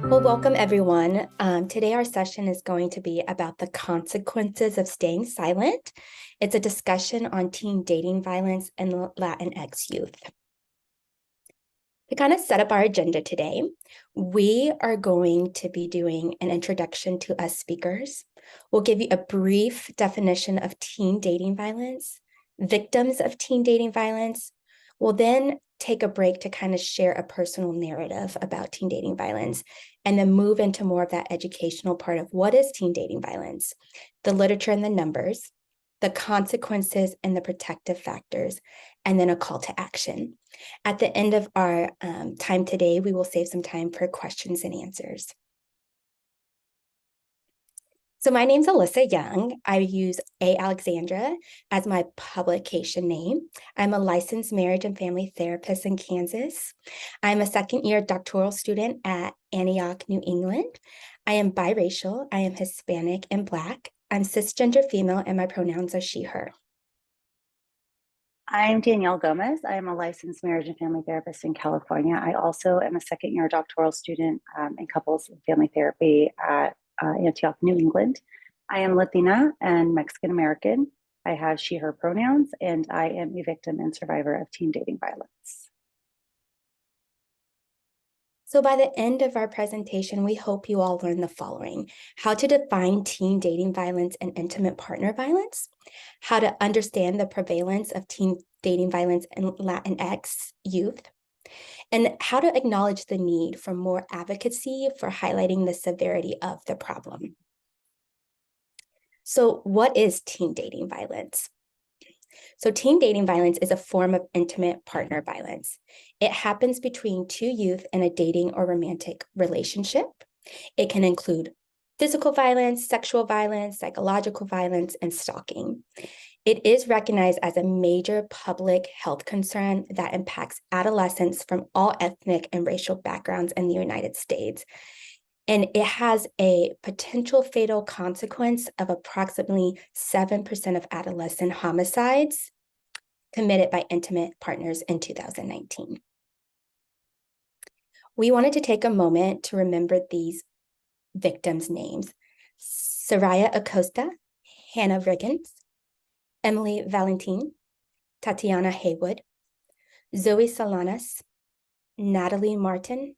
Well, welcome everyone. Today our session is going to be about the consequences of staying silent. It's a discussion on teen dating violence and Latinx youth. To kind of set up our agenda today, we are going to be doing an introduction to us speakers. We'll give you a brief definition of teen dating violence, victims of teen dating violence. We'll then take a break to kind of share a personal narrative about teen dating violence, and then move into more of that educational part of what is teen dating violence, the literature and the numbers, the consequences and the protective factors, and then a call to action. At the end of our time today, we will save some time for questions and answers. So my name's Alyssa Young. I use Aleczandra as my publication name. I'm a licensed marriage and family therapist in Kansas. I'm a second-year doctoral student at Antioch, New England. I am biracial. I am Hispanic and Black. I'm cisgender female, and my pronouns are she, her. I'm Danielle Gomez. I am a licensed marriage and family therapist in California. I also am a second-year doctoral student in couples and family therapy at Antioch, New England. I am Latina and Mexican American. I have she, her pronouns, and I am a victim and survivor of teen dating violence. So by the end of our presentation, we hope you all learn the following: how to define teen dating violence and intimate partner violence, how to understand the prevalence of teen dating violence in Latinx youth, and how to acknowledge the need for more advocacy for highlighting the severity of the problem. So what is teen dating violence? So teen dating violence is a form of intimate partner violence. It happens between two youth in a dating or romantic relationship. It can include physical violence, sexual violence, psychological violence, and stalking. It is recognized as a major public health concern that impacts adolescents from all ethnic and racial backgrounds in the United States. And it has a potential fatal consequence of approximately 7% of adolescent homicides committed by intimate partners in 2019. We wanted to take a moment to remember these victims' names: Soraya Acosta, Hannah Riggins, Emily Valentin, Tatiana Haywood, Zoe Solanas, Natalie Martin,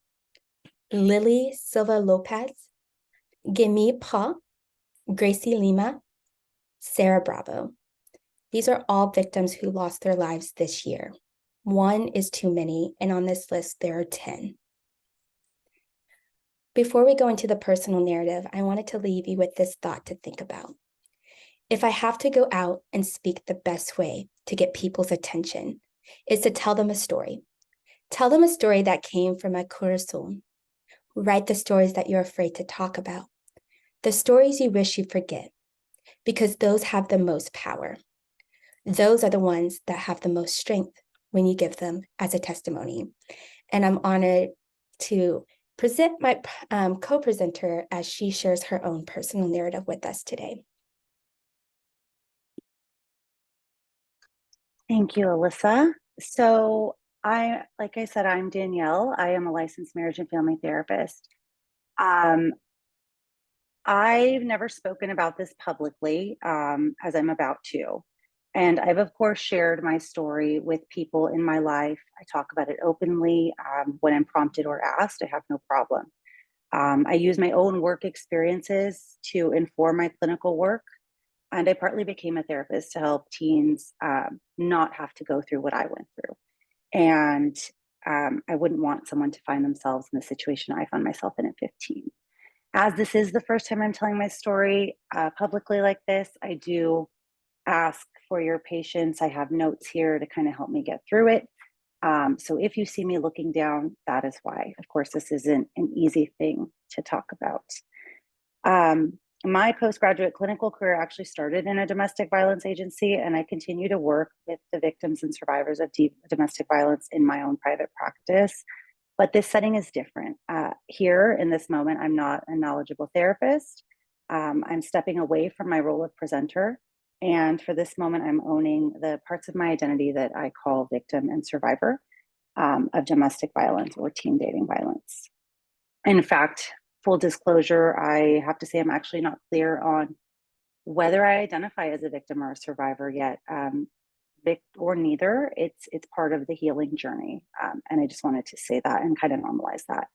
Lily Silva Lopez, Gimi Pa, Gracie Lima, Sarah Bravo. These are all victims who lost their lives this year. One is too many, and on this list, there are 10. Before we go into the personal narrative, I wanted to leave you with this thought to think about. If I have to go out and speak, the best way to get people's attention is to tell them a story. Tell them a story that came from my corazón. Write the stories that you're afraid to talk about, the stories you wish you forget, because those have the most power. Those are the ones that have the most strength when you give them as a testimony. And I'm honored to present my co-presenter as she shares her own personal narrative with us today. Thank you, Alyssa. So like I said, I'm Danielle. I am a licensed marriage and family therapist. I've never spoken about this publicly, as I'm about to. And I've, of course, shared my story with people in my life. I talk about it openly when I'm prompted or asked. I have no problem. I use my own work experiences to inform my clinical work. And I partly became a therapist to help teens not have to go through what I went through. And I wouldn't want someone to find themselves in the situation I found myself in at 15. As this is the first time I'm telling my story publicly like this, I do ask for your patience. I have notes here to kind of help me get through it. So if you see me looking down, that is why. Of course, this isn't an easy thing to talk about. My postgraduate clinical career actually started in a domestic violence agency, and I continue to work with the victims and survivors of domestic violence in my own private practice. But this setting is different. Here in this moment, I'm not a knowledgeable therapist. I'm stepping away from my role of presenter. And for this moment, I'm owning the parts of my identity that I call victim and survivor of domestic violence or teen dating violence. In fact, full disclosure, I have to say I'm actually not clear on whether I identify as a victim or a survivor yet. Or neither, it's part of the healing journey. And I just wanted to say that and kind of normalize that,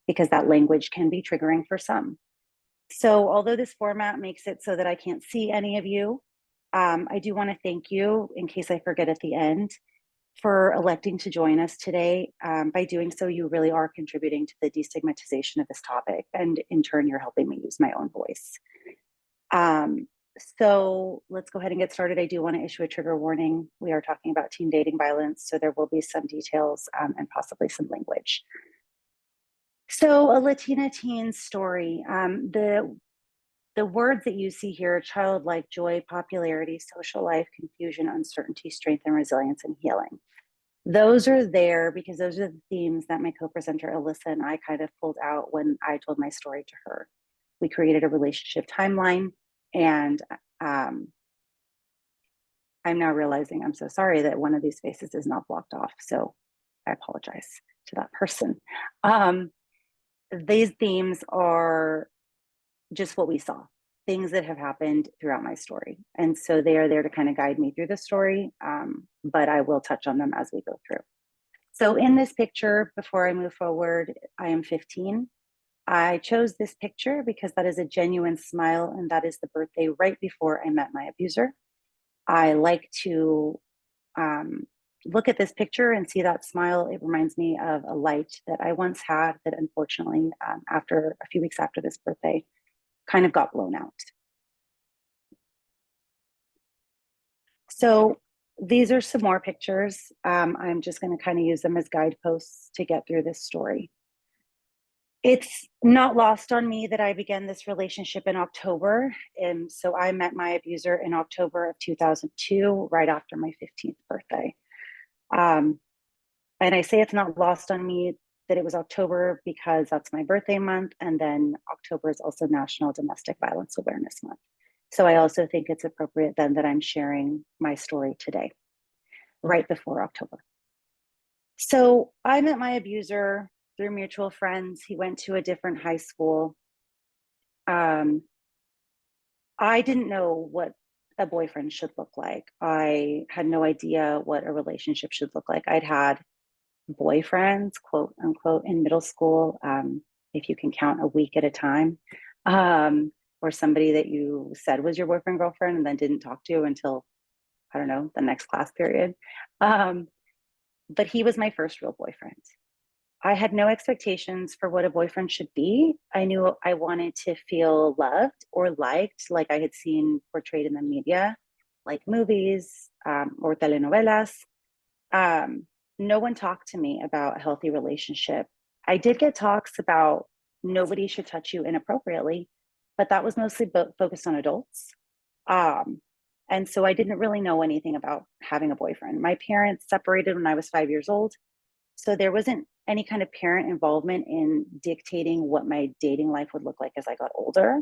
because that language can be triggering for some. So although this format makes it so that I can't see any of you, I do want to thank you, in case I forget at the end, for electing to join us today. By doing so, you really are contributing to the destigmatization of this topic, and in turn, you're helping me use my own voice. So let's go ahead and get started. I do want to issue a trigger warning. We are talking about teen dating violence, so there will be some details and possibly some language. So a Latina teen's story. The words that you see here: childlike, joy, popularity, social life, confusion, uncertainty, strength, and resilience, and healing. Those are there because those are the themes that my co-presenter Alyssa and I kind of pulled out when I told my story to her. We created a relationship timeline, and I'm now realizing I'm so sorry that one of these faces is not blocked off. So I apologize to that person. These themes are just what we saw, things that have happened throughout my story. And so they are there to kind of guide me through the story, but I will touch on them as we go through. So in this picture, before I move forward, I am 15. I chose this picture because that is a genuine smile, and that is the birthday right before I met my abuser. I like to look at this picture and see that smile. It reminds me of a light that I once had that unfortunately, after a few weeks after this birthday, kind of got blown out. So these are some more pictures. I'm just going to kind of use them as guideposts to get through this story. It's not lost on me that I began this relationship in October. And so I met my abuser in October of 2002, right after my 15th birthday. And I say it's not lost on me that it was October because that's my birthday month. And then October is also National Domestic Violence Awareness Month. So I also think it's appropriate then that I'm sharing my story today, right before October. So I met my abuser through mutual friends. He went to a different high school. I didn't know what a boyfriend should look like. I had no idea what a relationship should look like. I'd had boyfriends, quote unquote, in middle school, if you can count a week at a time, or somebody that you said was your boyfriend, girlfriend, and then didn't talk to until, I don't know, the next class period. But he was my first real boyfriend. I had no expectations for what a boyfriend should be. I knew I wanted to feel loved or liked, like I had seen portrayed in the media, like movies or telenovelas. No one talked to me about a healthy relationship. I did get talks about nobody should touch you inappropriately, but that was mostly focused on adults. And so I didn't really know anything about having a boyfriend. My parents separated when I was 5 years old. So there wasn't any kind of parent involvement in dictating what my dating life would look like as I got older.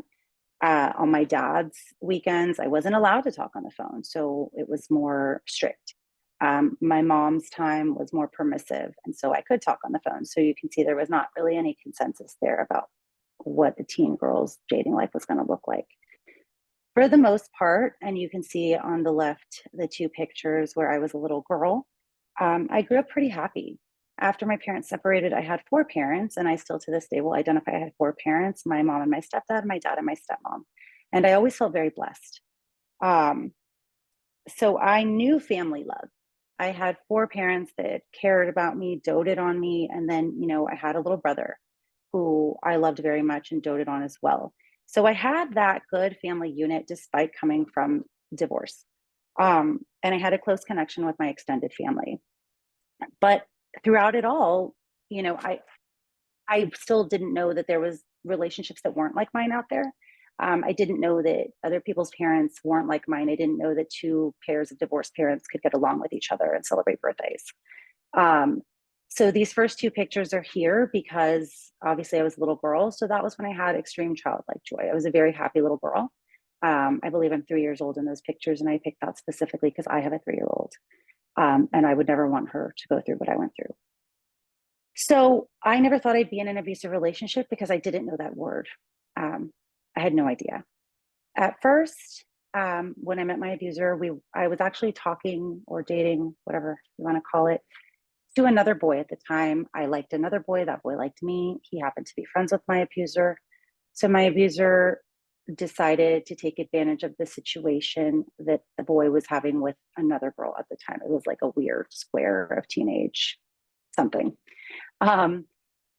On my dad's weekends, I wasn't allowed to talk on the phone. So it was more strict. My mom's time was more permissive. And so I could talk on the phone. So you can see there was not really any consensus there about what a teen girl's dating life was going to look like. For the most part, and you can see on the left, the two pictures where I was a little girl, I grew up pretty happy. After my parents separated, I had four parents, and I still to this day will identify I had four parents: my mom and my stepdad, my dad and my stepmom. And I always felt very blessed. So I knew family love. I had four parents that cared about me, doted on me. And then, I had a little brother who I loved very much and doted on as well. So I had that good family unit despite coming from divorce. And I had a close connection with my extended family. But throughout it all, I still didn't know that there was relationships that weren't like mine out there. I didn't know that other people's parents weren't like mine. I didn't know that two pairs of divorced parents could get along with each other and celebrate birthdays. So these first two pictures are here because obviously I was a little girl. So that was when I had extreme childlike joy. I was a very happy little girl. I believe I'm 3 years old in those pictures. And I picked that specifically because I have a 3-year-old. And I would never want her to go through what I went through. So I never thought I'd be in an abusive relationship because I didn't know that word. I had no idea. At first, when I met my abuser, I was actually talking or dating, whatever you want to call it, to another boy at the time. I liked another boy. That boy liked me. He happened to be friends with my abuser. So my abuser decided to take advantage of the situation that the boy was having with another girl at the time. It was like a weird square of teenage something. Um,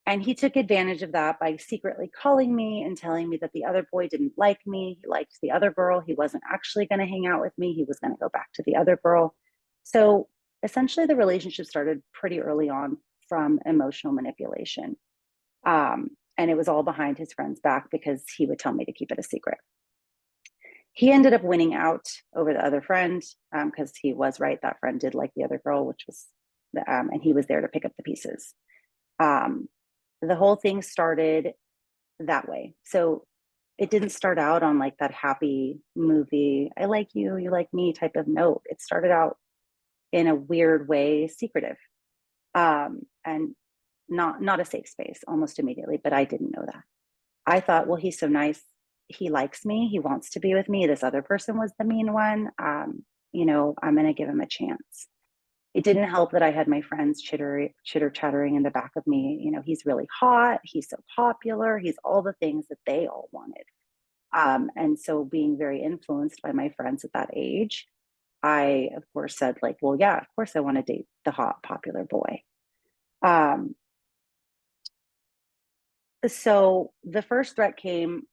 and he took advantage of that by secretly calling me and telling me that the other boy didn't like me. He liked the other girl. He wasn't actually going to hang out with me. He was going to go back to the other girl. So essentially, the relationship started pretty early on from emotional manipulation. And it was all behind his friend's back because he would tell me to keep it a secret. He ended up winning out over the other friend because he was right. That friend did like the other girl, which was, and he was there to pick up the pieces. The whole thing started that way. So it didn't start out on like that happy movie, I like you, you like me type of note. It started out in a weird way, secretive, and not a safe space almost immediately, but I didn't know that. I thought, well, he's so nice. He likes me. He wants to be with me. This other person was the mean one. I'm going to give him a chance. It didn't help that I had my friends chitter chattering in the back of me. He's really hot. He's so popular. He's all the things that they all wanted. And so being very influenced by my friends at that age, I, of course, said like, well, yeah, of course I want to date the hot, popular boy. Um, so the first threat came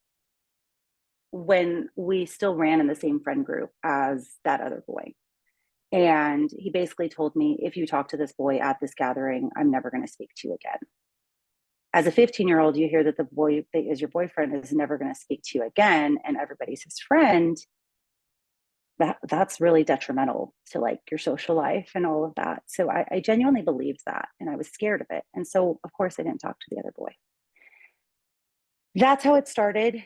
when we still ran in the same friend group as that other boy. And he basically told me, if you talk to this boy at this gathering, I'm never going to speak to you again. As a 15-year-old, you hear that the boy that is your boyfriend is never going to speak to you again, and everybody's his friend. That's really detrimental to like your social life and all of that. So I genuinely believed that, and I was scared of it. And so, of course, I didn't talk to the other boy. That's how it started,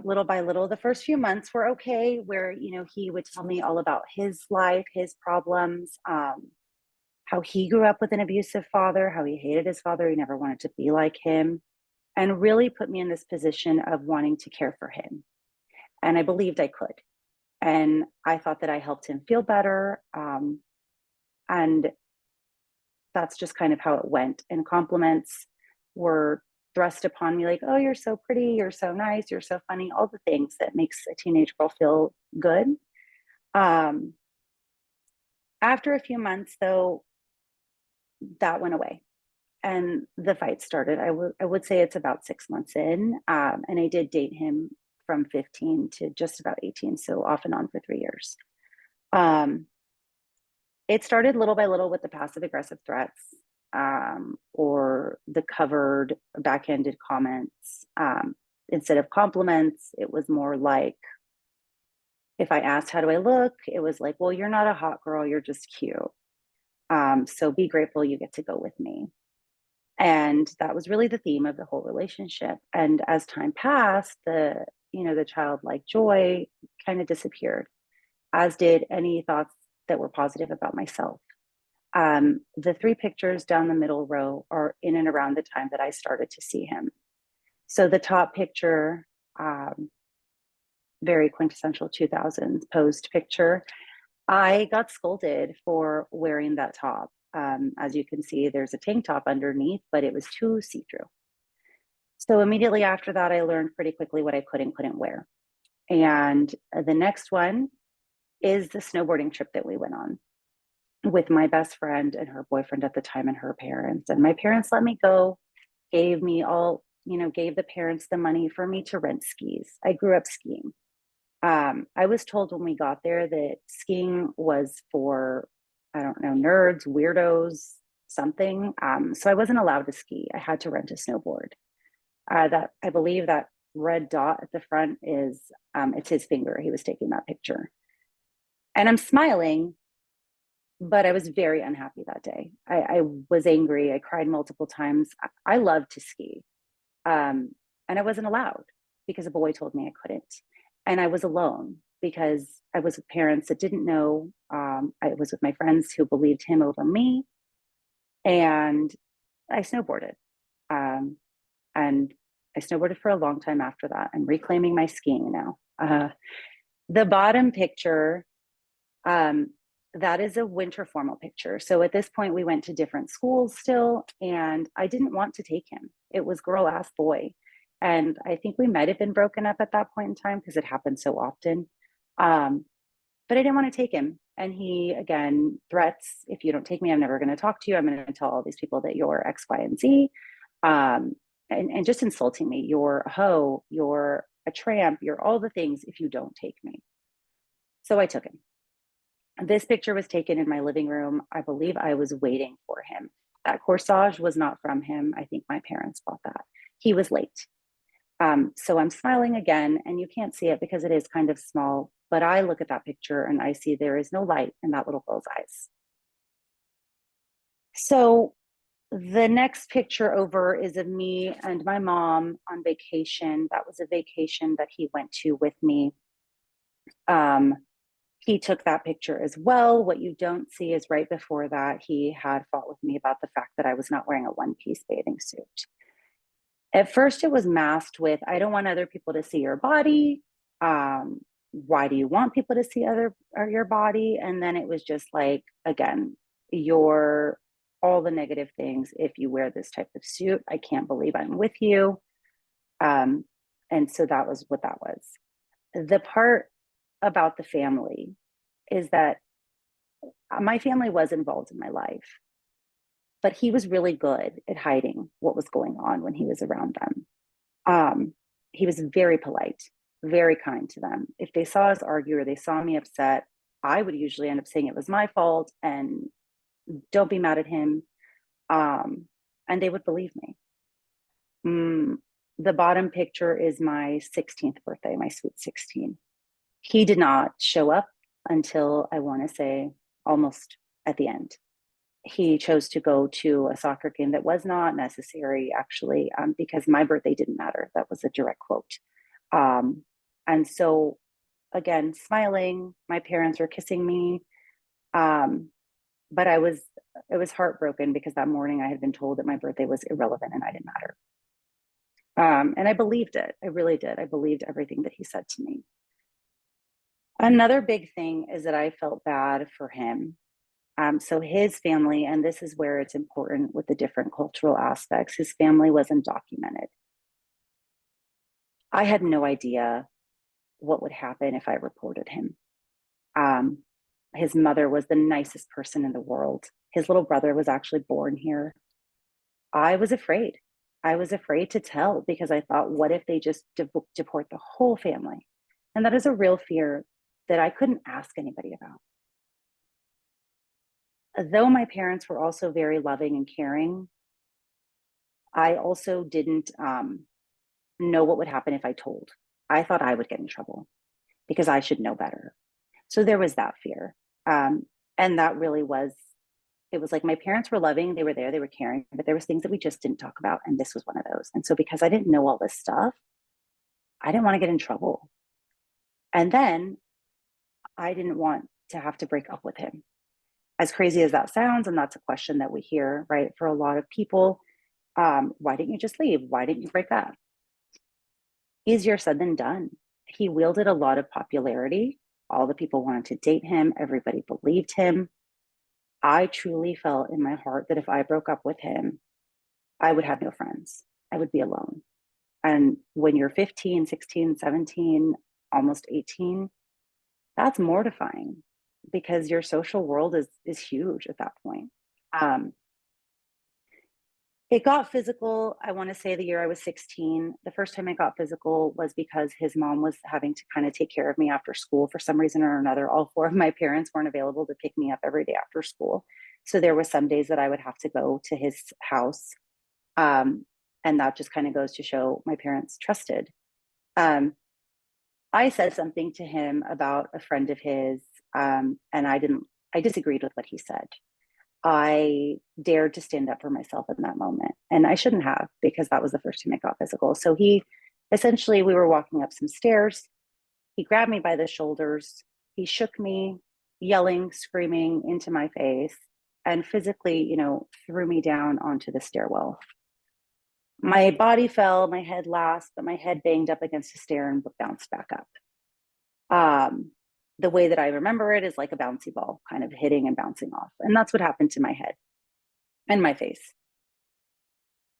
little by little. The first few months were okay, where he would tell me all about his life, his problems, how he grew up with an abusive father, how he hated his father, he never wanted to be like him, and really put me in this position of wanting to care for him. And I believed I could, and I thought that I helped him feel better, and that's just kind of how it went. And compliments were thrust upon me like, oh, you're so pretty, you're so nice, you're so funny, all the things that makes a teenage girl feel good. um, After a few months though, that went away and the fight started. I would say it's about 6 months in, and I did date him from 15 to just about 18, so off and on for 3 years. um, it started little by little with the passive aggressive threats, or the covered backhanded comments. Instead of compliments, it was more like, if I asked, how do I look? It was like, well, you're not a hot girl, you're just cute. So be grateful you get to go with me. And that was really the theme of the whole relationship. And as time passed, the childlike joy kind of disappeared, as did any thoughts that were positive about myself. The three pictures down the middle row are in and around the time that I started to see him. So the top picture, very quintessential 2000s posed picture, I got scolded for wearing that top. As you can see, there's a tank top underneath, but it was too see-through. So immediately after that, I learned pretty quickly what I could and couldn't wear. And the next one is the snowboarding trip that we went on with my best friend and her boyfriend at the time and her parents. And my parents let me go, gave me all, gave the parents the money for me to rent skis. I grew up skiing. I was told when we got there that skiing was for, I don't know, nerds, weirdos, something. So I wasn't allowed to ski. I had to rent a snowboard. That I believe that red dot at the front is, it's his finger. He was taking that picture. And I'm smiling, but I was very unhappy that day. I was angry. I cried multiple times. I love to ski. And I wasn't allowed because a boy told me I couldn't. And I was alone because I was with parents that didn't know. I was with my friends who believed him over me. And I snowboarded. Um, and I snowboarded for a long time after that. I'm reclaiming my skiing now. The bottom picture, um, that is a winter formal picture. So at this point, we went to different schools still, and I didn't want to take him. It was girl asked boy. And I think we might have been broken up at that point in time because it happened so often. But I didn't want to take him. And he, again, threats, if you don't take me, I'm never going to talk to you. I'm going to tell all these people that you're X, Y, and Z. Um, and just insulting me. You're a hoe, you're a tramp, you're all the things if you don't take me. So I took him. This picture was taken in my living room. I believe I was waiting for him. That corsage was not from him. I think my parents bought that. He was late. So I'm smiling again, and you can't see it because it is kind of small, but I look at that picture and I see there is no light in that little girl's eyes. So the next picture over is of me and my mom on vacation. That was a vacation that he went to with me. He took that picture as well. What you don't see is right before that, he had fought with me about the fact that I was not wearing a one-piece bathing suit. At first, it was masked with, I don't want other people to see your body. Why do you want people to see your body? And then it was just like, again, you're all the negative things. If you wear this type of suit, I can't believe I'm with you. And so that was what that was. The part about the family is that my family was involved in my life, but he was really good at hiding what was going on when he was around them. He was very polite, very kind to them. If they saw us argue or they saw me upset, I would usually end up saying it was my fault and don't be mad at him. And they would believe me. The bottom picture is my 16th birthday, my sweet 16. He did not show up until, I want to say, almost at the end. He chose to go to a soccer game that was not necessary, actually, because my birthday didn't matter. That was a direct quote. And so, again, smiling, my parents were kissing me. But it was heartbroken because that morning I had been told that my birthday was irrelevant and I didn't matter. And I believed it. I really did. I believed everything that he said to me. Another big thing is that I felt bad for him. So his family, and this is where it's important with the different cultural aspects, his family wasn't documented. I had no idea what would happen if I reported him. His mother was the nicest person in the world. His little brother was actually born here. I was afraid. I was afraid to tell because I thought, what if they just deport the whole family? And that is a real fear that I couldn't ask anybody about. Though my parents were also very loving and caring, I also didn't know what would happen if I told. I thought I would get in trouble because I should know better. So there was that fear. And that really was, it was like my parents were loving, they were there, they were caring, but there was things that we just didn't talk about. And this was one of those. And so because I didn't know all this stuff, I didn't want to get in trouble. And then I didn't want to have to break up with him. As crazy as that sounds, and that's a question that we hear, right, for a lot of people, why didn't you just leave? Why didn't you break up? Easier said than done. He wielded a lot of popularity. All the people wanted to date him. Everybody believed him. I truly felt in my heart that if I broke up with him, I would have no friends. I would be alone. And when you're 15, 16, 17, almost 18, that's mortifying because your social world is huge at that point. It got physical, I want to say the year I was 16. The first time it got physical was because his mom was having to kind of take care of me after school for some reason or another. All four of my parents weren't available to pick me up every day after school. So there were some days that I would have to go to his house. And that just kind of goes to show my parents trusted. I said something to him about a friend of his, and I disagreed with what he said. I dared to stand up for myself in that moment. And I shouldn't have, because that was the first time it got physical. So we were walking up some stairs. He grabbed me by the shoulders. He shook me, yelling, screaming into my face. and physically, threw me down onto the stairwell. My body fell, my head last, but my head banged up against a stair and bounced back up. The way that I remember it is like a bouncy ball kind of hitting and bouncing off. And that's what happened to my head and my face.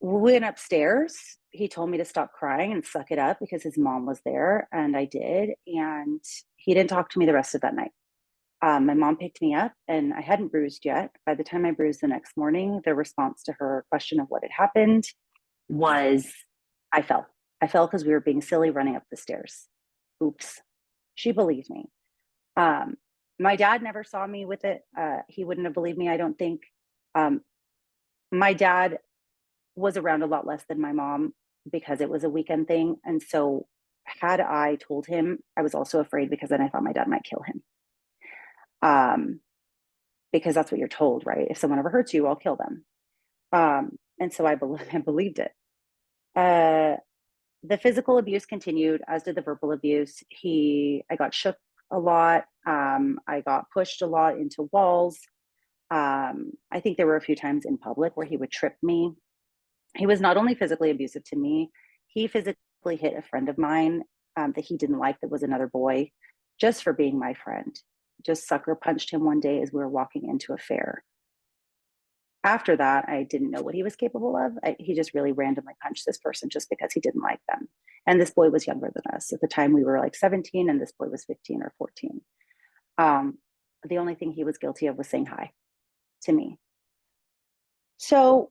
We went upstairs. He told me to stop crying and suck it up because his mom was there, and I did. And he didn't talk to me the rest of that night. My mom picked me up, and I hadn't bruised yet. By the time I bruised the next morning, their response to her question of what had happened was, I fell. I fell because we were being silly running up the stairs. Oops. She believed me. My dad never saw me with it. He wouldn't have believed me, I don't think. My dad was around a lot less than my mom because it was a weekend thing. And so had I told him, I was also afraid because then I thought my dad might kill him. Because that's what you're told, right? If someone ever hurts you, I'll kill them. And so I believed it. The physical abuse continued, as did the verbal abuse. I got shook a lot. I got pushed a lot into walls. I think there were a few times in public where he would trip me. He was not only physically abusive to me, he physically hit a friend of mine that he didn't like, that was another boy, just for being my friend. Just sucker punched him one day as we were walking into a fair. After that, I didn't know what he was capable of. He just really randomly punched this person just because he didn't like them. And this boy was younger than us. At the time, we were like 17, and this boy was 15 or 14. The only thing he was guilty of was saying hi to me. So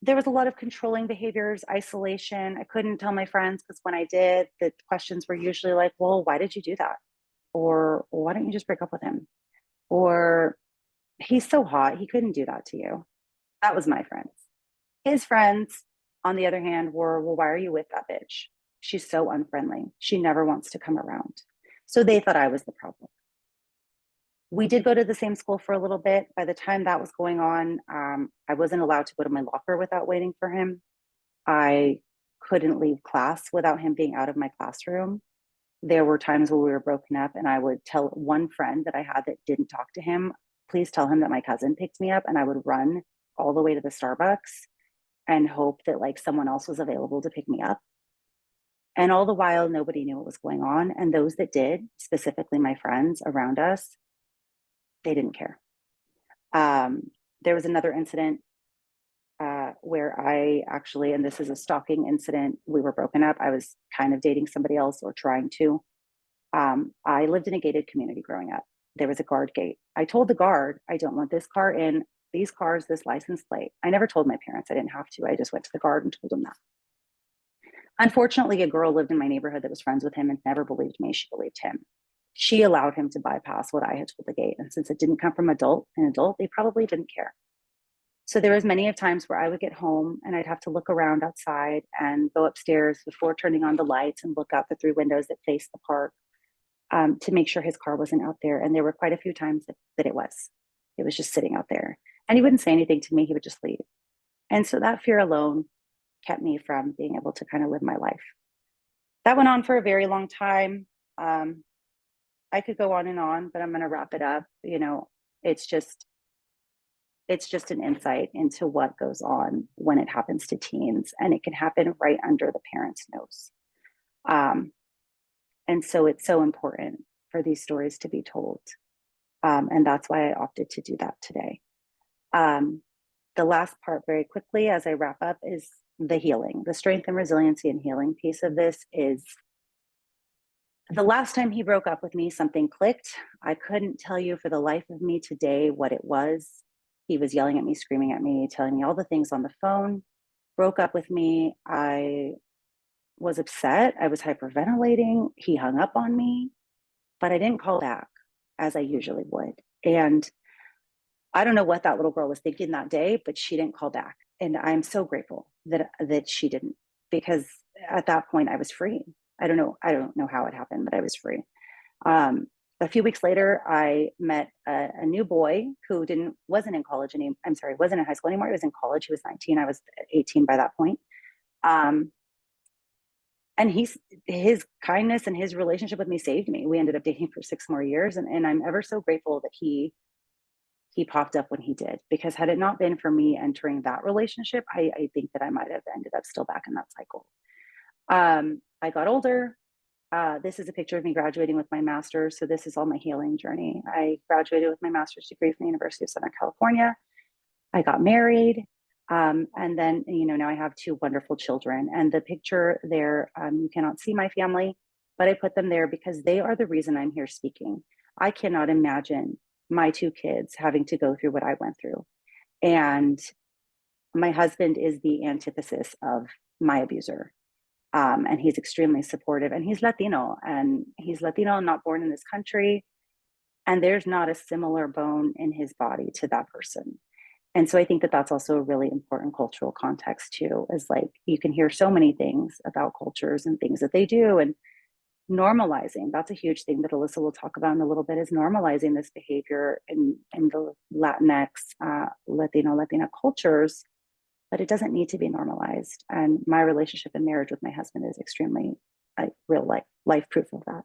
there was a lot of controlling behaviors, isolation. I couldn't tell my friends because when I did, the questions were usually like, well, why did you do that? Or why don't you just break up with him? Or he's so hot, he couldn't do that to you. That was my friends. His friends, on the other hand, were, well, why are you with that bitch? She's so unfriendly. She never wants to come around. So they thought I was the problem. We did go to the same school for a little bit. By the time that was going on, I wasn't allowed to go to my locker without waiting for him. I couldn't leave class without him being out of my classroom. There were times where we were broken up, and I would tell one friend that I had that didn't talk to him, please tell him that my cousin picked me up, and I would run all the way to the Starbucks and hope that like someone else was available to pick me up. And all the while, nobody knew what was going on. And those that did, specifically my friends around us, they didn't care. There was another incident where I actually, and this is a stalking incident, we were broken up. I was kind of dating somebody else, or trying to. I lived in a gated community growing up. There was a guard gate. I told the guard, I don't want this car in, these cars, this license plate. I never told my parents. I didn't have to. I just went to the guard and told them that. Unfortunately, a girl lived in my neighborhood that was friends with him and never believed me. She believed him. She allowed him to bypass what I had told the gate. And since it didn't come from an adult, they probably didn't care. So there was many of times where I would get home and I'd have to look around outside and go upstairs before turning on the lights and look out the 3 windows that face the park to make sure his car wasn't out there. And there were quite a few times that it was. It was just sitting out there. And he wouldn't say anything to me. He would just leave. And so that fear alone kept me from being able to kind of live my life. That went on for a very long time. I could go on, but I'm going to wrap it up. It's just an insight into what goes on when it happens to teens, and it can happen right under the parents' nose. And so it's so important for these stories to be told. And that's why I opted to do that today. The last part, very quickly, as I wrap up, is the healing. The strength and resiliency and healing piece of this is the last time he broke up with me, something clicked. I couldn't tell you for the life of me today what it was. He was yelling at me, screaming at me, telling me all the things on the phone. Broke up with me. I was upset. I was hyperventilating. He hung up on me, but I didn't call back as I usually would. And I don't know what that little girl was thinking that day, but she didn't call back. And I'm so grateful that she didn't, because at that point I was free. I don't know how it happened, but I was free. A few weeks later, I met a new boy who wasn't in college anymore. I'm sorry, wasn't in high school anymore. He was in college. He was 19. I was 18 by that point. And his kindness and his relationship with me saved me. We ended up dating for 6 more years. And I'm ever so grateful that he he popped up when he did, because had it not been for me entering that relationship, I think that I might have ended up still back in that cycle. I got older. This is a picture of me graduating with my master's. So this is all my healing journey. I graduated with my master's degree from the University of Southern California. I got married. And then, now I have two wonderful children. And the picture there, you cannot see my family, but I put them there because they are the reason I'm here speaking. I cannot imagine my two kids having to go through what I went through. And my husband is the antithesis of my abuser. And he's extremely supportive, and he's Latino, and not born in this country. And there's not a similar bone in his body to that person. And so I think that that's also a really important cultural context too, is like, you can hear so many things about cultures and things that they do, and normalizing. That's a huge thing that Alyssa will talk about in a little bit, is normalizing this behavior in the Latinx, Latina cultures, but it doesn't need to be normalized. And my relationship and marriage with my husband is extremely real life proof of that.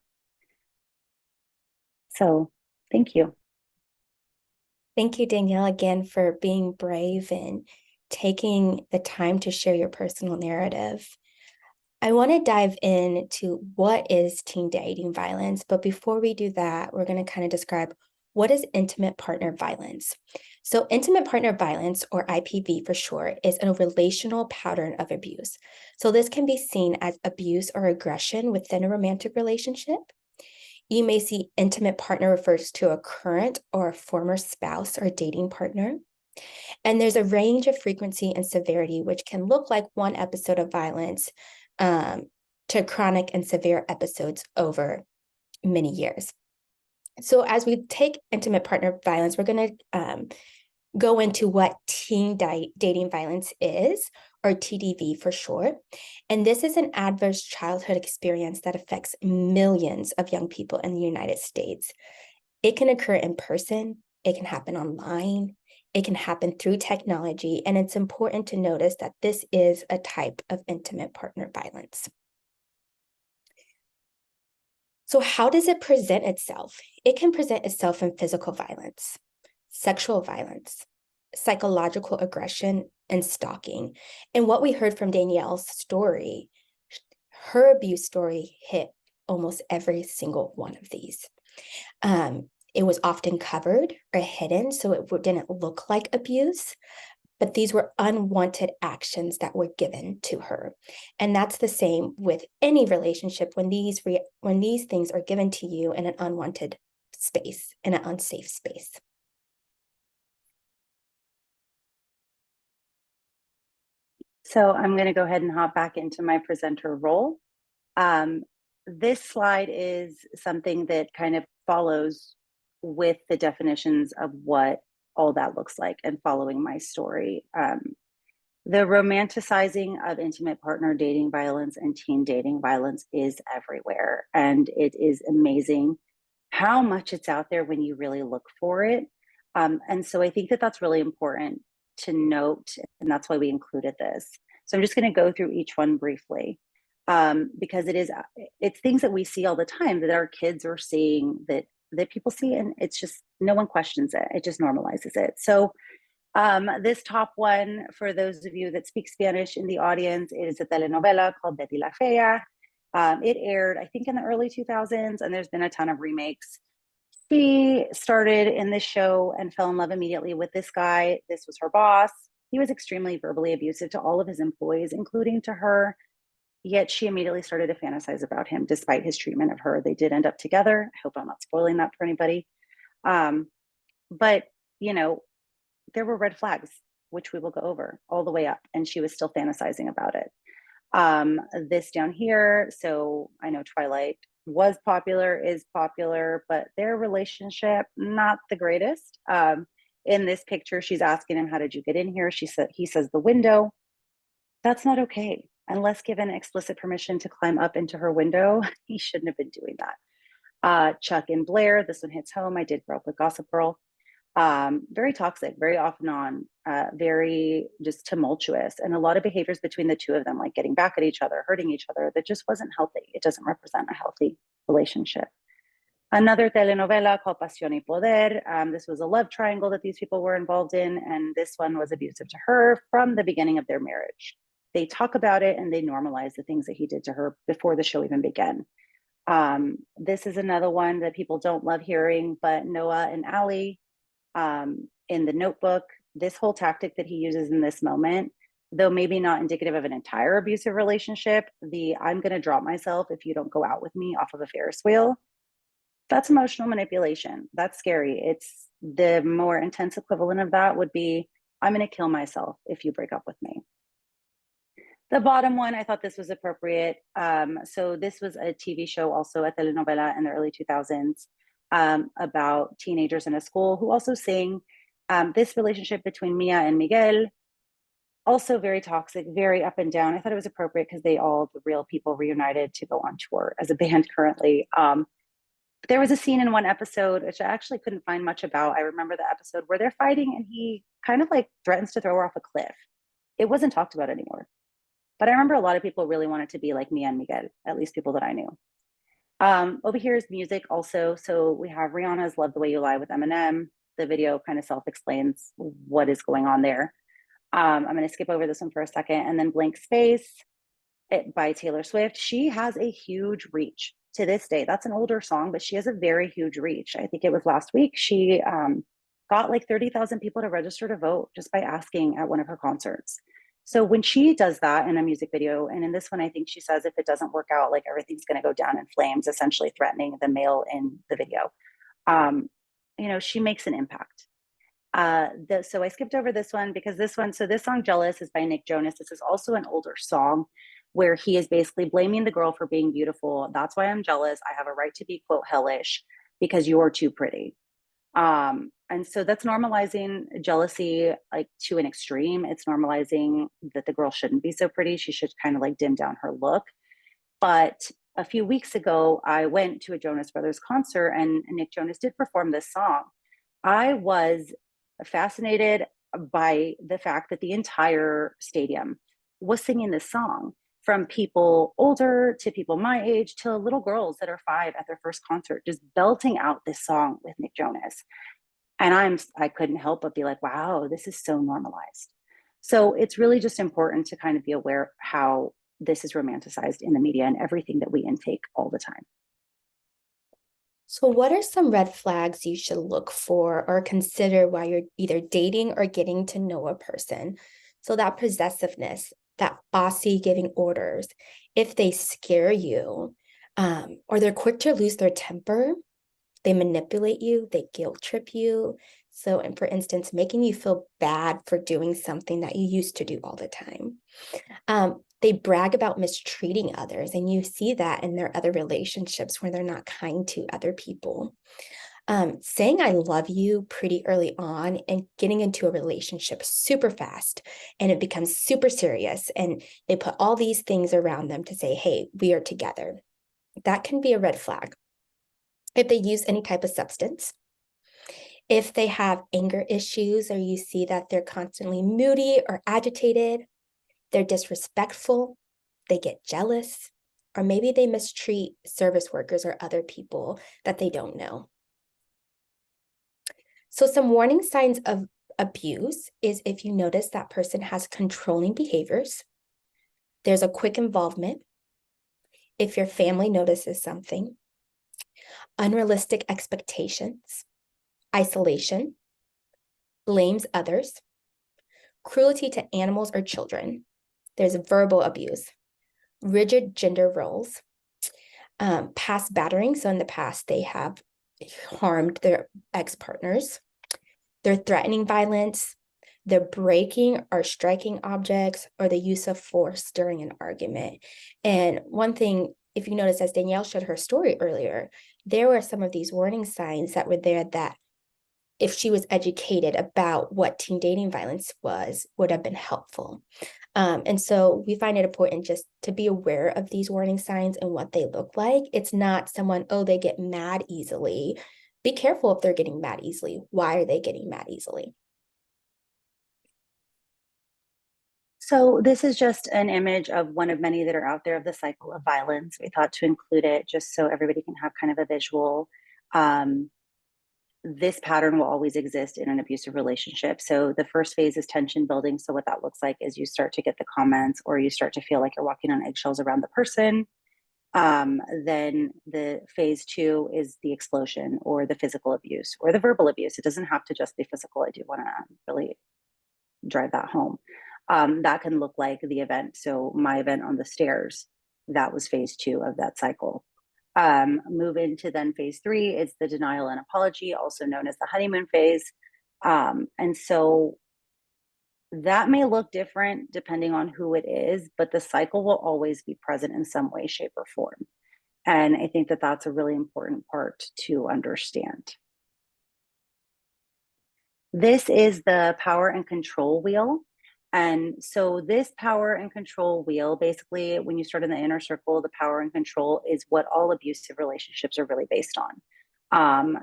So thank you. Thank you, Danielle, again for being brave and taking the time to share your personal narrative. I want to dive into what is teen dating violence, but before we do that, we're going to kind of describe what is intimate partner violence. So intimate partner violence, or IPV for short, is a relational pattern of abuse. So this can be seen as abuse or aggression within a romantic relationship. You may see intimate partner refers to a current or a former spouse or dating partner. And there's a range of frequency and severity, which can look like one episode of violence to chronic and severe episodes over many years. So as we take intimate partner violence, we're going to go into what teen dating violence is, or TDV for short. And this is an adverse childhood experience that affects millions of young people in the United States. It can occur in person, it can happen online, it can happen through technology, and it's important to notice that this is a type of intimate partner violence. So how does it present itself? It can present itself in physical violence, sexual violence, psychological aggression, and stalking. And what we heard from Danielle's story, her abuse story hit almost every single one of these. It was often covered or hidden, so it didn't look like abuse, but these were unwanted actions that were given to her. And that's the same with any relationship when these things are given to you in an unwanted space, in an unsafe space. So I'm going to go ahead and hop back into my presenter role. This slide is something that kind of follows with the definitions of what all that looks like and following my story. The romanticizing of intimate partner dating violence and teen dating violence is everywhere. And it is amazing how much it's out there when you really look for it. And so I think that that's really important to note, and that's why we included this. So I'm just going to go through each one briefly, because it's things that we see all the time, that our kids are seeing, that people see, and it's just, no one questions it. It just normalizes it. So this top one, for those of you that speak Spanish in the audience, is a telenovela called Betty la Fea. It aired, I think, in the early 2000s, and there's been a ton of remakes. She started in this show and fell in love immediately with this guy. This was her boss. He was extremely verbally abusive to all of his employees, including to her. Yet she immediately started to fantasize about him, despite his treatment of her. They did end up together. I hope I'm not spoiling that for anybody. But, there were red flags, which we will go over all the way up, and she was still fantasizing about it. This down here, so I know Twilight was popular, is popular, but their relationship, not the greatest. In this picture, she's asking him, how did you get in here? He says the window. That's not okay. Unless given explicit permission to climb up into her window, he shouldn't have been doing that. Chuck and Blair, this one hits home. I did grow up with Gossip Girl. Very toxic, very off and on, very just tumultuous, and a lot of behaviors between the two of them, like getting back at each other, hurting each other, that just wasn't healthy. It doesn't represent a healthy relationship. Another telenovela called Pasión y Poder. This was a love triangle that these people were involved in, and this one was abusive to her from the beginning of their marriage. They talk about it and they normalize the things that he did to her before the show even began. This is another one that people don't love hearing, but Noah and Ali, in the Notebook, this whole tactic that he uses in this moment, though maybe not indicative of an entire abusive relationship, the I'm going to drop myself if you don't go out with me off of a Ferris wheel, that's emotional manipulation. That's scary. It's the more intense equivalent of that would be, I'm going to kill myself if you break up with me. The bottom one, I thought this was appropriate. So this was a TV show, also a telenovela in the early 2000s, about teenagers in a school who also sing. This relationship between Mia and Miguel, also very toxic, very up and down. I thought it was appropriate because they all, the real people, reunited to go on tour as a band currently. There was a scene in one episode, which I actually couldn't find much about. I remember the episode where they're fighting and he kind of like threatens to throw her off a cliff. It wasn't talked about anymore. But I remember a lot of people really wanted to be like Mia and Miguel, at least people that I knew. Over here is music also. So we have Rihanna's Love the Way You Lie with Eminem. The video kind of self-explains what is going on there. I'm going to skip over this one for a second. And then Blank Space by Taylor Swift. She has a huge reach to this day. That's an older song, but she has a very huge reach. I think it was last week. She got like 30,000 people to register to vote just by asking at one of her concerts. So when she does that in a music video, and in this one, I think she says if it doesn't work out, like everything's going to go down in flames, essentially threatening the male in the video. She makes an impact. So I skipped over this one because this song Jealous is by Nick Jonas. This is also an older song where he is basically blaming the girl for being beautiful. That's why I'm jealous. I have a right to be, quote, hellish because you're too pretty. And so that's normalizing jealousy like to an extreme. It's normalizing that the girl shouldn't be so pretty. She should kind of like dim down her look. But a few weeks ago, I went to a Jonas Brothers concert and Nick Jonas did perform this song. I was fascinated by the fact that the entire stadium was singing this song, from people older to people my age to little girls that are 5 at their first concert, just belting out this song with Nick Jonas. And I couldn't help but be like, wow, this is so normalized. So it's really just important to kind of be aware how this is romanticized in the media and everything that we intake all the time. So what are some red flags you should look for or consider while you're either dating or getting to know a person? So that possessiveness, that bossy giving orders, if they scare you, or they're quick to lose their temper, they manipulate you, they guilt trip you. So, and for instance, making you feel bad for doing something that you used to do all the time. They brag about mistreating others, and you see that in their other relationships where they're not kind to other people. Saying I love you pretty early on and getting into a relationship super fast, and it becomes super serious, and they put all these things around them to say, hey, we are together. That can be a red flag. If they use any type of substance, if they have anger issues, or you see that they're constantly moody or agitated, they're disrespectful, they get jealous, or maybe they mistreat service workers or other people that they don't know. So some warning signs of abuse is if you notice that person has controlling behaviors, there's a quick involvement, if your family notices something, unrealistic expectations, isolation, blames others, cruelty to animals or children, there's verbal abuse, rigid gender roles, past battering. So in the past, they have harmed their ex-partners, they're threatening violence, they're breaking or striking objects, or the use of force during an argument. And one thing, if you notice, as Danielle shared her story earlier, there were some of these warning signs that were there that if she was educated about what teen dating violence was, would have been helpful. And so we find it important just to be aware of these warning signs and what they look like. It's not someone, oh, they get mad easily. Be careful if they're getting mad easily. Why are they getting mad easily? So this is just an image of one of many that are out there of the cycle of violence. We thought to include it just so everybody can have kind of a visual. This pattern will always exist in an abusive relationship. So the first phase is tension building. So what that looks like is you start to get the comments, or you start to feel like you're walking on eggshells around the person. Then the phase two is the explosion, or the physical abuse, or the verbal abuse. It doesn't have to just be physical. I do want to really drive that home. That can look like the event. So my event on the stairs, that was phase two of that cycle. Move into then phase three is the denial and apology, also known as the honeymoon phase. And so that may look different depending on who it is, but the cycle will always be present in some way, shape, or form. And I think that that's a really important part to understand. This is the power and control wheel. And so this power and control wheel, basically, when you start in the inner circle, the power and control is what all abusive relationships are really based on.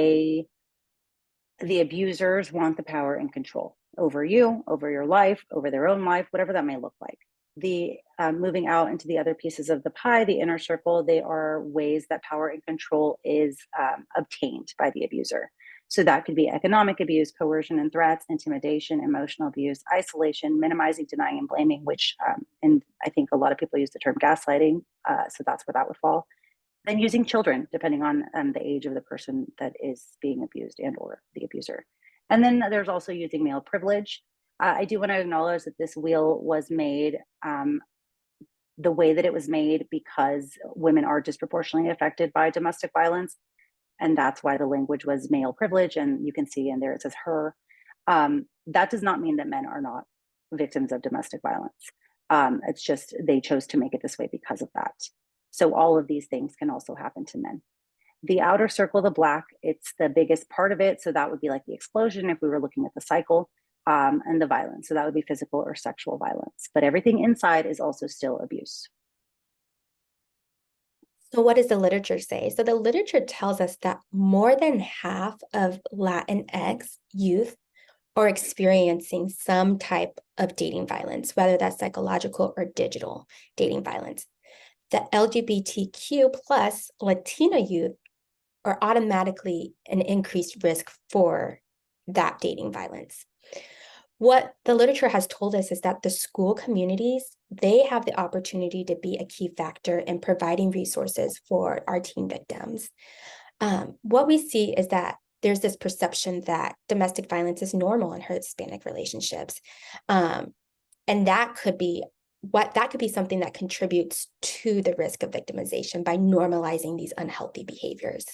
The abusers want the power and control over you, over your life, over their own life, whatever that may look like. The moving out into the other pieces of the pie, the inner circle, they are ways that power and control is obtained by the abuser. So that could be economic abuse, coercion and threats, intimidation, emotional abuse, isolation, minimizing, denying, and blaming, which, and I think a lot of people use the term gaslighting. So that's where that would fall. Then using children, depending on the age of the person that is being abused and or the abuser. And then there's also using male privilege. I do want to acknowledge that this wheel was made the way that it was made because women are disproportionately affected by domestic violence. And that's why the language was male privilege. And you can see in there it says her. That does not mean that men are not victims of domestic violence. It's just they chose to make it this way because of that. So all of these things can also happen to men. The outer circle, the black, it's the biggest part of it. So that would be like the explosion if we were looking at the cycle, and the violence. So that would be physical or sexual violence. But everything inside is also still abuse. So what does the literature say? So the literature tells us that more than half of Latinx youth are experiencing some type of dating violence, whether that's psychological or digital dating violence. The LGBTQ plus Latino youth are automatically an increased risk for that dating violence. What the literature has told us is that the school communities, they have the opportunity to be a key factor in providing resources for our teen victims. What we see is that there's this perception that domestic violence is normal in Hispanic relationships. And that could be something that contributes to the risk of victimization by normalizing these unhealthy behaviors.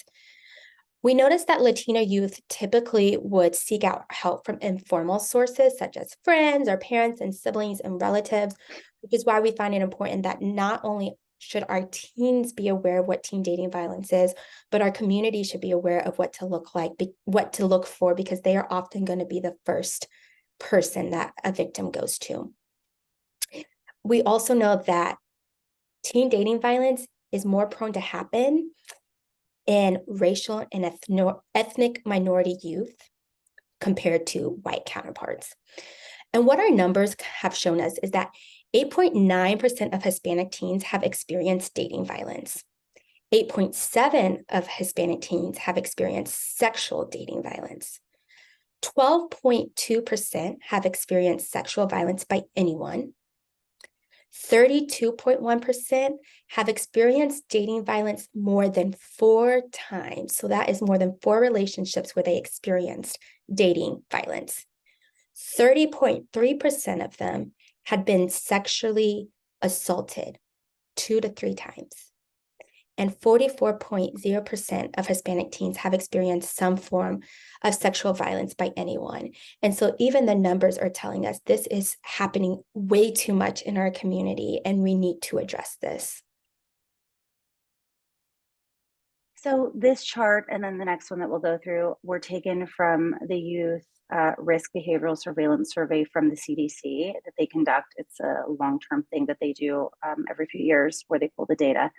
We noticed that Latino youth typically would seek out help from informal sources such as friends or parents and siblings and relatives, which is why we find it important that not only should our teens be aware of what teen dating violence is, but our community should be aware of what to look for, because they are often going to be the first person that a victim goes to. We also know that teen dating violence is more prone to happen in racial and ethnic minority youth compared to white counterparts. And what our numbers have shown us is that 8.9% of Hispanic teens have experienced dating violence. 8.7% of Hispanic teens have experienced sexual dating violence. 12.2% have experienced sexual violence by anyone. 32.1% have experienced dating violence more than 4 times. So that is more than 4 relationships where they experienced dating violence. 30.3% of them had been sexually assaulted 2 to 3 times. And 44.0% of Hispanic teens have experienced some form of sexual violence by anyone. And so even the numbers are telling us this is happening way too much in our community, and we need to address this. So this chart and then the next one that we'll go through were taken from the Youth Risk Behavioral Surveillance Survey from the CDC that they conduct. It's a long-term thing that they do every few years where they pull the data.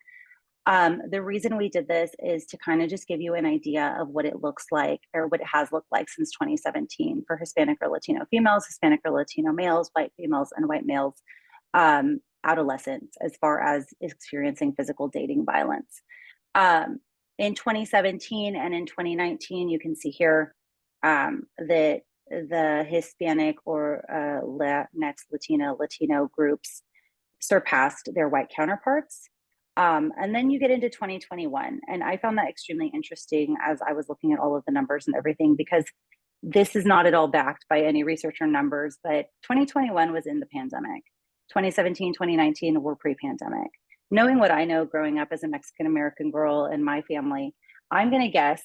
The reason we did this is to kind of just give you an idea of what it looks like, or what it has looked like since 2017 for Hispanic or Latino females, Hispanic or Latino males, white females, and white males, adolescents, as far as experiencing physical dating violence. In 2017 and in 2019, you can see here that the Hispanic or Latinx, Latino groups surpassed their white counterparts. And then you get into 2021. And I found that extremely interesting as I was looking at all of the numbers and everything, because this is not at all backed by any research or numbers, but 2021 was in the pandemic. 2017, 2019 were pre-pandemic. Knowing what I know growing up as a Mexican American girl in my family, I'm going to guess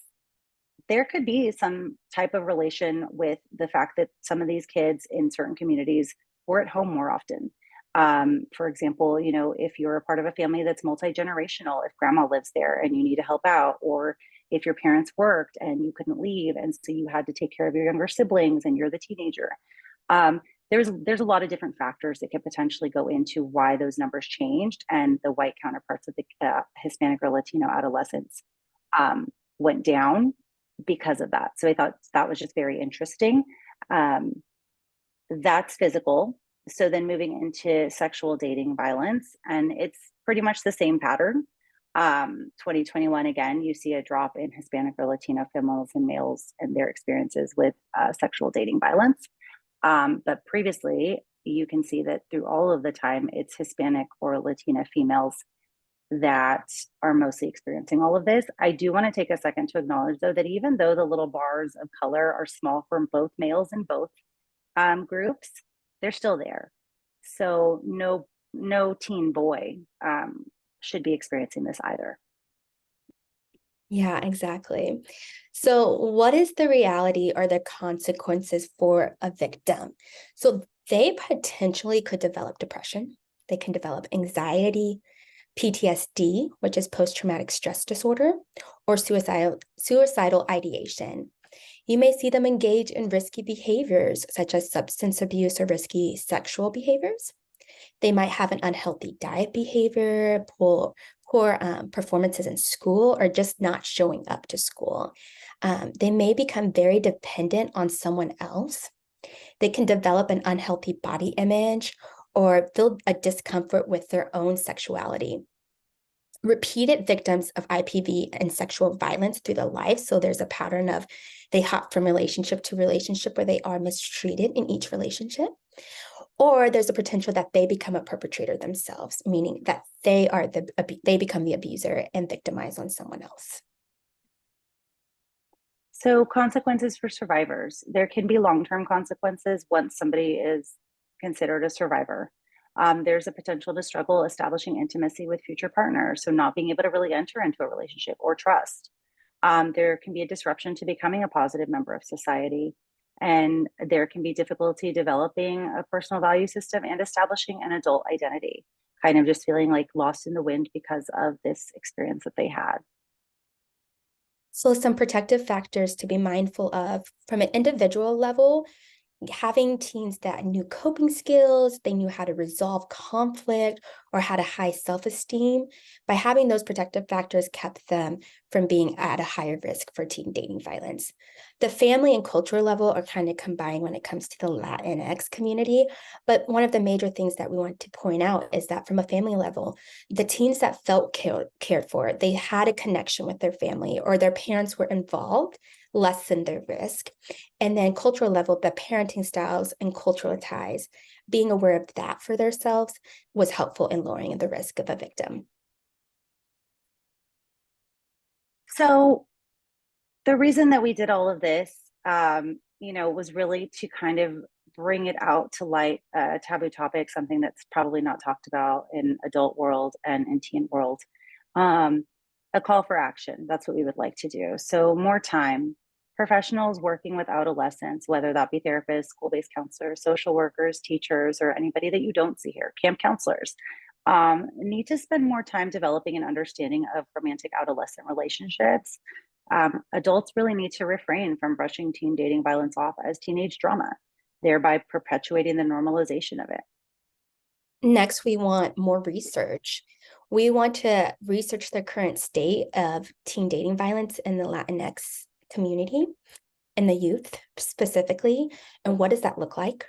there could be some type of relation with the fact that some of these kids in certain communities were at home more often. For example, you know, if you're a part of a family that's multi-generational, if grandma lives there and you need to help out, or if your parents worked and you couldn't leave and so you had to take care of your younger siblings and you're the teenager. There's a lot of different factors that could potentially go into why those numbers changed and the white counterparts of the Hispanic or Latino adolescents went down because of that. So I thought that was just very interesting. That's physical. So then moving into sexual dating violence, and it's pretty much the same pattern. 2021, again, you see a drop in Hispanic or Latino females and males and their experiences with sexual dating violence. But previously, you can see that through all of the time, it's Hispanic or Latina females that are mostly experiencing all of this. I do want to take a second to acknowledge, though, that even though the little bars of color are small for both males and both groups, they're still there. So no teen boy should be experiencing this either. Yeah, exactly. So what is the reality or the consequences for a victim? So they potentially could develop depression. They can develop anxiety, PTSD, which is post-traumatic stress disorder, or suicidal ideation. You may see them engage in risky behaviors such as substance abuse or risky sexual behaviors. They might have an unhealthy diet behavior, poor performances in school, or just not showing up to school. They may become very dependent on someone else. They can develop an unhealthy body image or feel a discomfort with their own sexuality. Repeated victims of IPV and sexual violence through their life. So there's a pattern of they hop from relationship to relationship where they are mistreated in each relationship. Or there's a potential that they become a perpetrator themselves, meaning that they become the abuser and victimize on someone else. So consequences for survivors. There can be long-term consequences once somebody is considered a survivor. There's a potential to struggle establishing intimacy with future partners, so not being able to really enter into a relationship or trust. There can be a disruption to becoming a positive member of society, and there can be difficulty developing a personal value system and establishing an adult identity, kind of just feeling like lost in the wind because of this experience that they had. So some protective factors to be mindful of from an individual level: having teens that knew coping skills, they knew how to resolve conflict or had a high self-esteem. By having those protective factors kept them from being at a higher risk for teen dating violence. The family and cultural level are kind of combined when it comes to the Latinx community. But one of the major things that we want to point out is that from a family level, the teens that felt cared for, they had a connection with their family or their parents were involved, lessened their risk. And then cultural level, the parenting styles and cultural ties, being aware of that for themselves was helpful in lowering the risk of a victim. So the reason that we did all of this, was really to kind of bring it out to light, a taboo topic, something that's probably not talked about in adult world and in teen world. A call for action. That's what we would like to do. So more time. Professionals working with adolescents, whether that be therapists, school-based counselors, social workers, teachers, or anybody that you don't see here, camp counselors, need to spend more time developing an understanding of romantic adolescent relationships. Adults really need to refrain from brushing teen dating violence off as teenage drama, thereby perpetuating the normalization of it. Next, we want more research. We want to research the current state of teen dating violence in the Latinx community and the youth specifically, and what does that look like?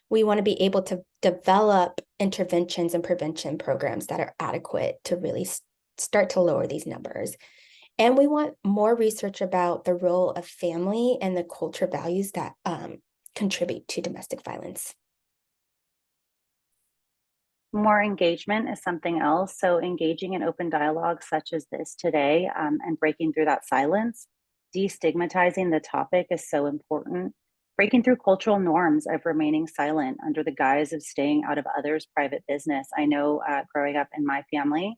We want to be able to develop interventions and prevention programs that are adequate to really start to lower these numbers. And we want more research about the role of family and the culture values that contribute to domestic violence. More engagement is something else. So engaging in open dialogue such as this today, and breaking through that silence, destigmatizing the topic is so important. Breaking through cultural norms of remaining silent under the guise of staying out of others' private business. I know growing up in my family,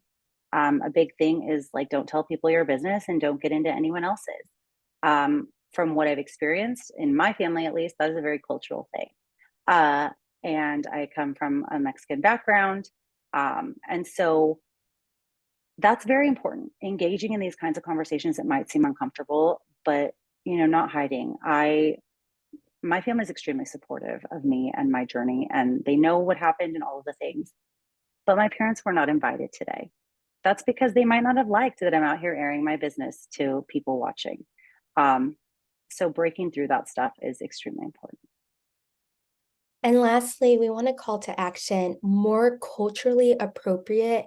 a big thing is like, don't tell people your business and don't get into anyone else's. From what I've experienced in my family, at least, that is a very cultural thing. And I come from a Mexican background. And so that's very important. Engaging in these kinds of conversations that might seem uncomfortable, but not hiding. My family is extremely supportive of me and my journey, and they know what happened and all of the things. But my parents were not invited today. That's because they might not have liked that I'm out here airing my business to people watching. So breaking through that stuff is extremely important. And lastly, we want to call to action more culturally appropriate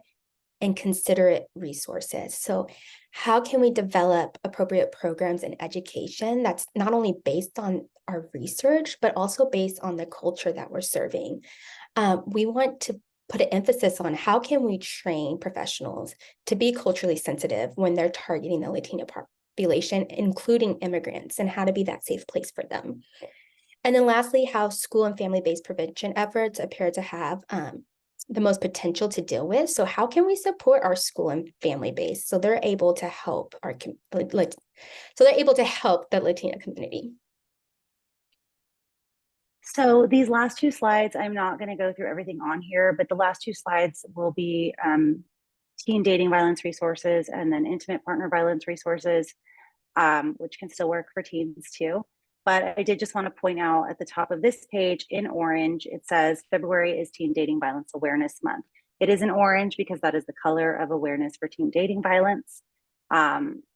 and considerate resources. So how can we develop appropriate programs in education that's not only based on our research, but also based on the culture that we're serving? We want to put an emphasis on how can we train professionals to be culturally sensitive when they're targeting the Latino population, including immigrants, and how to be that safe place for them. And then lastly, how school and family-based prevention efforts appear to have the most potential to deal with. So how can we support our school and family base so they're able to help the Latino community? So these last two slides, I'm not going to go through everything on here, but the last two slides will be teen dating violence resources and then intimate partner violence resources, which can still work for teens too. But I did just want to point out at the top of this page in orange, it says February is Teen Dating Violence Awareness Month. It is in orange because that is the color of awareness for teen dating violence.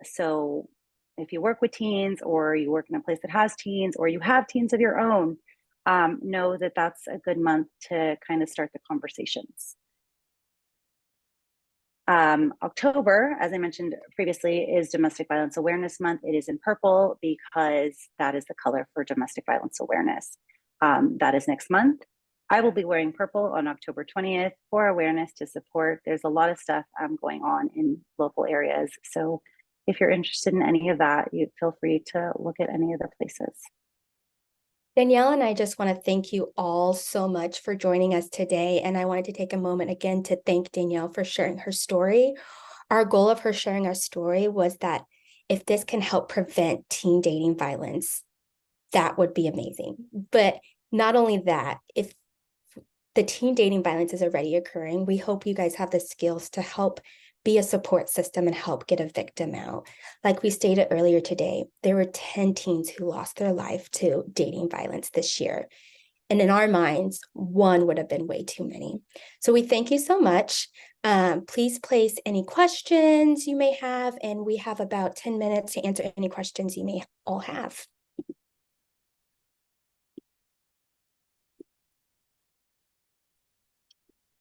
So if you work with teens, or you work in a place that has teens, or you have teens of your own, know that that's a good month to kind of start the conversations. October, as I mentioned previously, is Domestic Violence Awareness Month. It is in purple because that is the color for domestic violence awareness. That is next month. I will be wearing purple on October 20th for awareness to support. There's a lot of stuff going on in local areas. So if you're interested in any of that, you feel free to look at any of the places. Danielle and I just want to thank you all so much for joining us today. And I wanted to take a moment again to thank Danielle for sharing her story. Our goal of her sharing our story was that if this can help prevent teen dating violence, that would be amazing. But not only that, if the teen dating violence is already occurring, we hope you guys have the skills to help be a support system and help get a victim out. Like we stated earlier today, there were 10 teens who lost their life to dating violence this year. And in our minds, one would have been way too many. So we thank you so much. Please place any questions you may have, and we have about 10 minutes to answer any questions you may all have.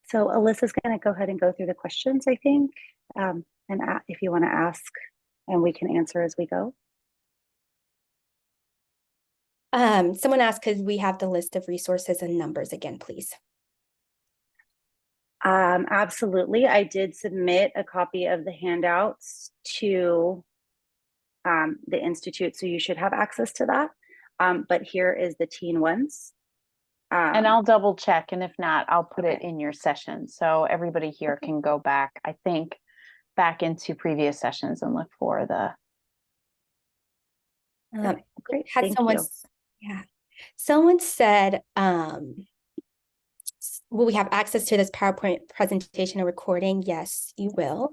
So Alyssa's going to go ahead and go through the questions, I think, and if you want to ask, and we can answer as we go. Someone asked, could we have the list of resources and numbers again, please? Absolutely. I did submit a copy of the handouts to the Institute, so you should have access to that. But here is the teen ones. And I'll double check, and if not, I'll put it in your session. So everybody here can go back, I think, back into previous sessions and look for the. Great, had thank someone, you. Yeah. Someone said, will we have access to this PowerPoint presentation and recording? Yes, you will.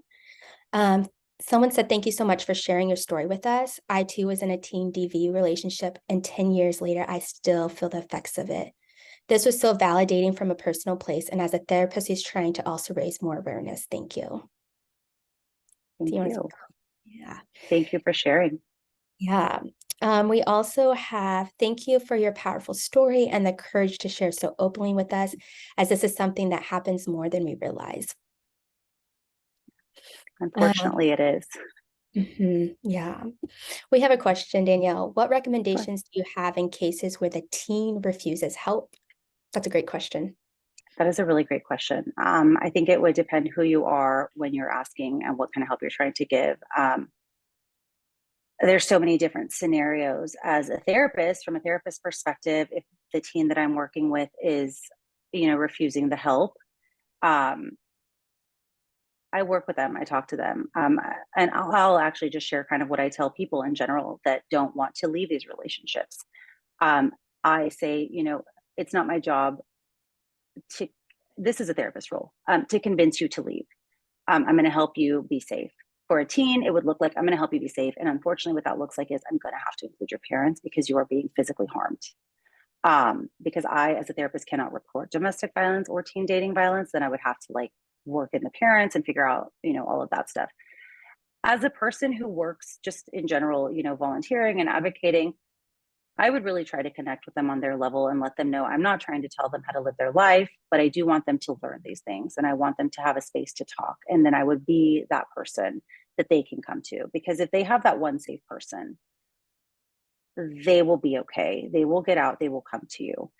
Someone said, thank you so much for sharing your story with us. I too was in a teen DV relationship, and 10 years later, I still feel the effects of it. This was so validating from a personal place, and as a therapist who's trying to also raise more awareness. Thank you. Thank you. Yeah. Thank you for sharing. Yeah. We also have, thank you for your powerful story and the courage to share so openly with us, as this is something that happens more than we realize. Unfortunately, it is. Yeah. We have a question, Danielle. What Sure. recommendations do you have in cases where the teen refuses help? That's a great question. That is a really great question. I think it would depend who you are when you're asking and what kind of help you're trying to give. There's so many different scenarios. As a therapist, from a therapist perspective, if the teen that I'm working with is, refusing the help, um, I work with them, I talk to them, and I'll actually just share kind of what I tell people in general that don't want to leave these relationships. Um, I say, it's not my job to, this is a therapist role, to convince you to leave. I'm going to help you be safe. For a teen, it would look like I'm going to help you be safe. And unfortunately, what that looks like is I'm going to have to include your parents because you are being physically harmed. Because I, as a therapist, cannot report domestic violence or teen dating violence, then I would have to like work in the parents and figure out, all of that stuff. As a person who works just in general, volunteering and advocating, I would really try to connect with them on their level and let them know I'm not trying to tell them how to live their life, but I do want them to learn these things and I want them to have a space to talk. And then I would be that person that they can come to. Because if they have that one safe person, they will be okay. They will get out, they will come to you.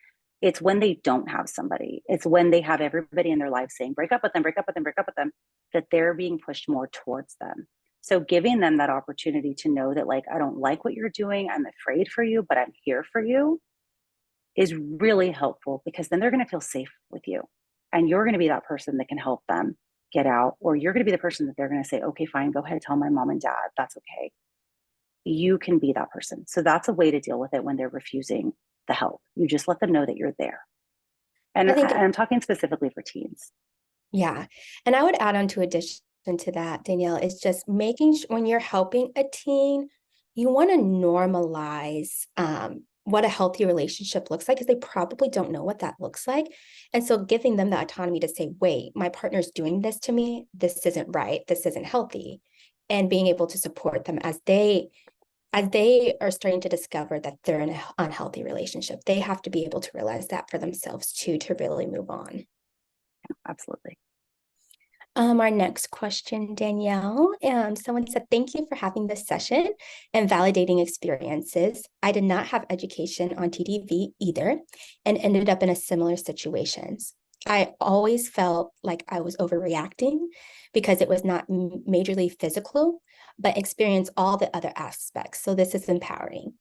It's when they don't have somebody, it's when they have everybody in their life saying, break up with them, break up with them, break up with them, that they're being pushed more towards them. So giving them that opportunity to know that, like, I don't like what you're doing, I'm afraid for you, but I'm here for you, is really helpful because then they're going to feel safe with you. And you're going to be that person that can help them get out, or you're going to be the person that they're going to say, okay, fine, go ahead, tell my mom and dad, that's okay. You can be that person. So that's a way to deal with it when they're refusing the help. You just let them know that you're there. And I think, I'm talking specifically for teens. yeah. And I would add on to addition to that, Danielle, is just making sure when you're helping a teen, you want to normalize what a healthy relationship looks like because they probably don't know what that looks like. And so giving them the autonomy to say, wait, my partner's doing this to me. This isn't right. This isn't healthy. And being able to support them as they are starting to discover that they're in an unhealthy relationship. They have to be able to realize that for themselves too, to really move on. Absolutely. Our next question, Danielle. Someone said, thank you for having this session and validating experiences. I did not have education on TDV either and ended up in a similar situations. I always felt like I was overreacting because it was not majorly physical, but experienced all the other aspects. So this is empowering.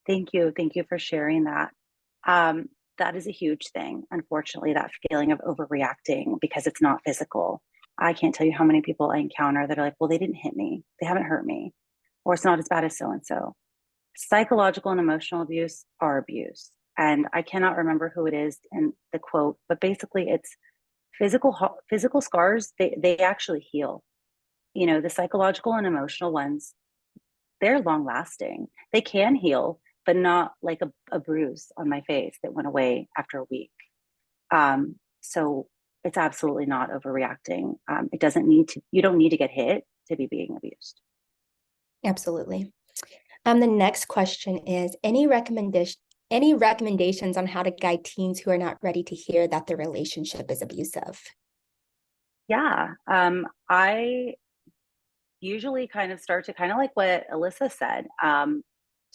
Thank you. Thank you for sharing that. That is a huge thing. Unfortunately, that feeling of overreacting because it's not physical. I can't tell you how many people I encounter that are like, well, they didn't hit me. They haven't hurt me. Or it's not as bad as so-and-so. Psychological and emotional abuse are abuse. And I cannot remember who it is in the quote, but basically it's physical scars, they actually heal. The psychological and emotional ones, they're long lasting. They can heal, but not like a bruise on my face that went away after a week. So it's absolutely not overreacting. It doesn't need to, you don't need to get hit to be being abused. Absolutely. The next question is, any recommendations on how to guide teens who are not ready to hear that the relationship is abusive? Yeah. I usually kind of start to kind of like what Alyssa said,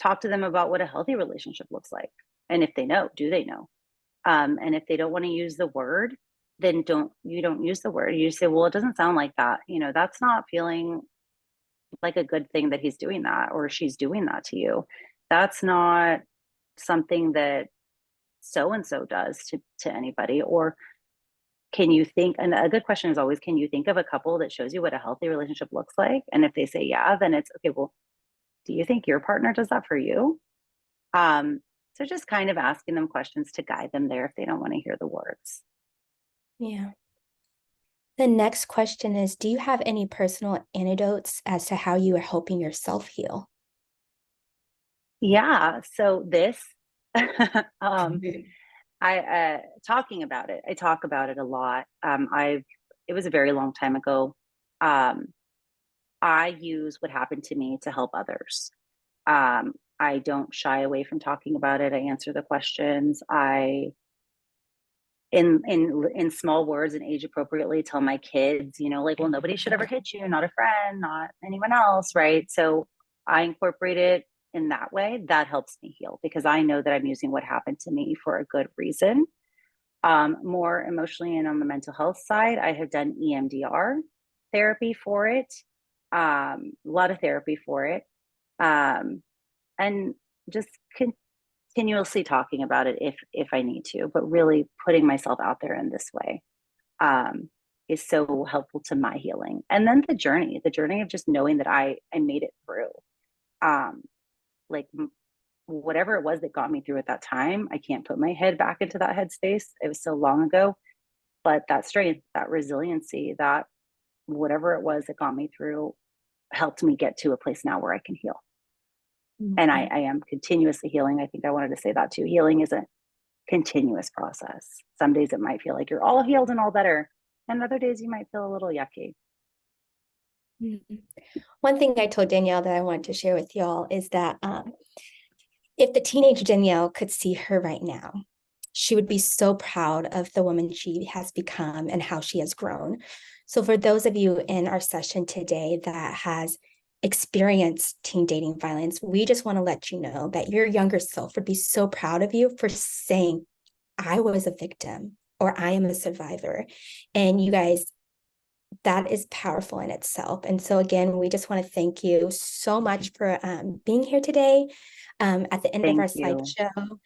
talk to them about what a healthy relationship looks like. And if they know, do they know? And if they don't want to use the word, then don't use the word. You say, well, it doesn't sound like that. That's not feeling like a good thing that he's doing that or she's doing that to you. That's not something that so and so does to anybody. Or can you think, and a good question is always, can you think of a couple that shows you what a healthy relationship looks like? And if they say yeah, then it's okay, well, do you think your partner does that for you? So just kind of asking them questions to guide them there if they don't want to hear the words. Yeah. The next question is, do you have any personal anecdotes as to how you are helping yourself heal? Yeah. So this, I talking about it. I talk about it a lot. It was a very long time ago. I use what happened to me to help others. I don't shy away from talking about it. I answer the questions. I in small words and age appropriately tell my kids, you know, like, well, nobody should ever hit you, not a friend, not anyone else, right? So I incorporate it in that way. That helps me heal because I know that I'm using what happened to me for a good reason. More emotionally and on the mental health side, I have done EMDR therapy for it, a lot of therapy for it, and just continuously talking about it if I need to, but really putting myself out there in this way is so helpful to my healing. And then the journey of just knowing that I made it through. Like whatever it was that got me through at that time, I can't put my head back into that headspace. It was so long ago, but that strength, that resiliency, that whatever it was that got me through helped me get to a place now where I can heal. And I am continuously healing. I think I wanted to say that too. Healing is a continuous process. Some days it might feel like you're all healed and all better, and other days you might feel a little yucky. One thing I told Danielle that I wanted to share with y'all is that if the teenage Danielle could see her right now, she would be so proud of the woman she has become and how she has grown. So for those of you in our session today that has experienced teen dating violence, we just want to let you know that your younger self would be so proud of you for saying, I was a victim or I am a survivor. And you guys, that is powerful in itself. And so again, we just want to thank you so much for being here today. At the end of our slideshow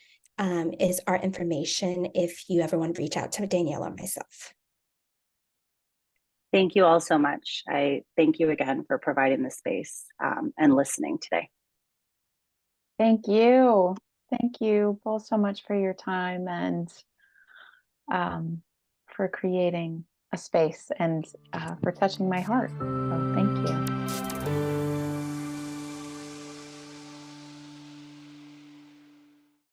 is our information if you ever want to reach out to Danielle or myself. Thank you all so much. I thank you again for providing the space and listening today. Thank you. Thank you both so much for your time and for creating a space and for touching my heart. So thank you.